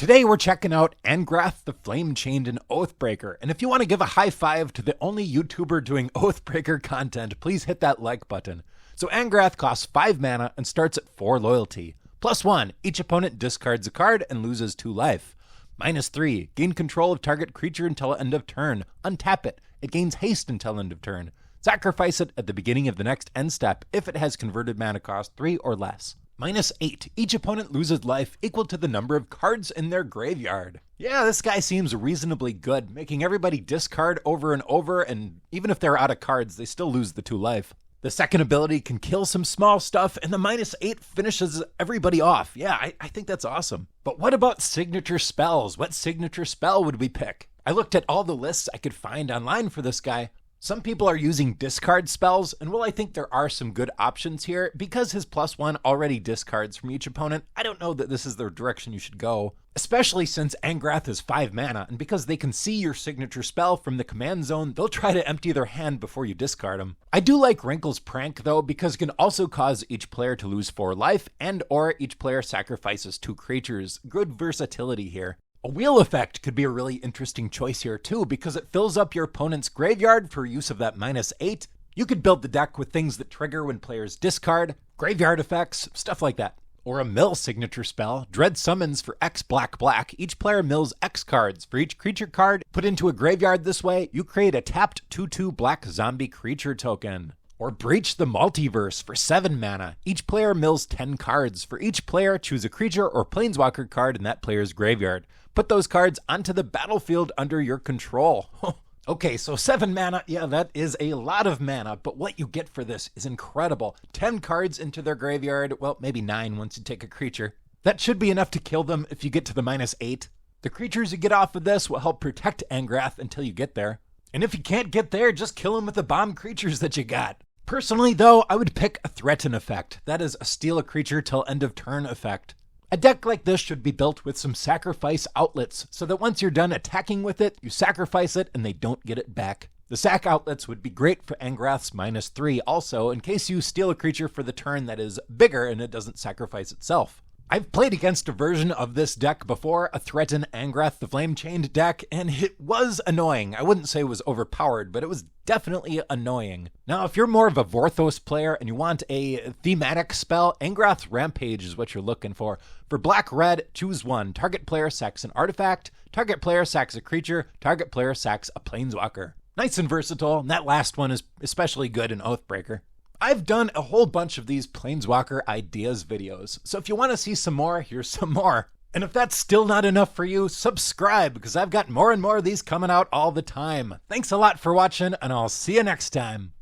Today we're checking out Angrath the Flame-Chained and Oathbreaker, and if you want to give a high five to the only YouTuber doing Oathbreaker content, please hit that like button. So Angrath costs 5 mana and starts at 4 loyalty. +1, each opponent discards a card and loses 2 life. -3, gain control of target creature until end of turn. Untap it. It gains haste until end of turn. Sacrifice it at the beginning of the next end step if it has converted mana cost 3 or less. -8, each opponent loses life equal to the number of cards in their graveyard. Yeah, this guy seems reasonably good, making everybody discard over and over, and even if they're out of cards, they still lose the 2 life. The second ability can kill some small stuff, and the -8 finishes everybody off. Yeah, I think that's awesome. But what about signature spells? What signature spell would we pick? I looked at all the lists I could find online for this guy. Some people are using discard spells, and while I think there are some good options here, because his +1 already discards from each opponent, I don't know that this is the direction you should go. Especially since Angrath is 5 mana, and because they can see your signature spell from the command zone, they'll try to empty their hand before you discard them. I do like Wrinkle's Prank though, because it can also cause each player to lose 4 life, and or each player sacrifices 2 creatures. Good versatility here. A wheel effect could be a really interesting choice here too, because it fills up your opponent's graveyard for use of that -8. You could build the deck with things that trigger when players discard, graveyard effects, stuff like that. Or a mill signature spell, Dread Summons for X black. Each player mills X cards. For each creature card put into a graveyard this way, you create a tapped 2/2 black zombie creature token. Or Breach the Multiverse for 7 mana. Each player mills 10 cards. For each player, choose a creature or planeswalker card in that player's graveyard. Put those cards onto the battlefield under your control. Okay, so 7 mana, yeah, that is a lot of mana, but what you get for this is incredible. 10 cards into their graveyard, well, maybe 9 once you take a creature. That should be enough to kill them if you get to the -8. The creatures you get off of this will help protect Angrath until you get there. And if you can't get there, just kill him with the bomb creatures that you got. Personally, though, I would pick a Threaten effect. That is a steal a creature till end of turn effect. A deck like this should be built with some sacrifice outlets, so that once you're done attacking with it, you sacrifice it and they don't get it back. The sack outlets would be great for Angrath's -3 also, in case you steal a creature for the turn that is bigger and it doesn't sacrifice itself. I've played against a version of this deck before, a Threaten Angrath the Flame-Chained deck, and it was annoying. I wouldn't say it was overpowered, but it was definitely annoying. Now, if you're more of a Vorthos player and you want a thematic spell, Angrath Rampage is what you're looking for. For black-red, choose 1. Target player sacks an artifact, target player sacks a creature, target player sacks a planeswalker. Nice and versatile, and that last one is especially good in Oathbreaker. I've done a whole bunch of these Planeswalker ideas videos, so if you want to see some more, here's some more. And if that's still not enough for you, subscribe, because I've got more and more of these coming out all the time. Thanks a lot for watching, and I'll see you next time.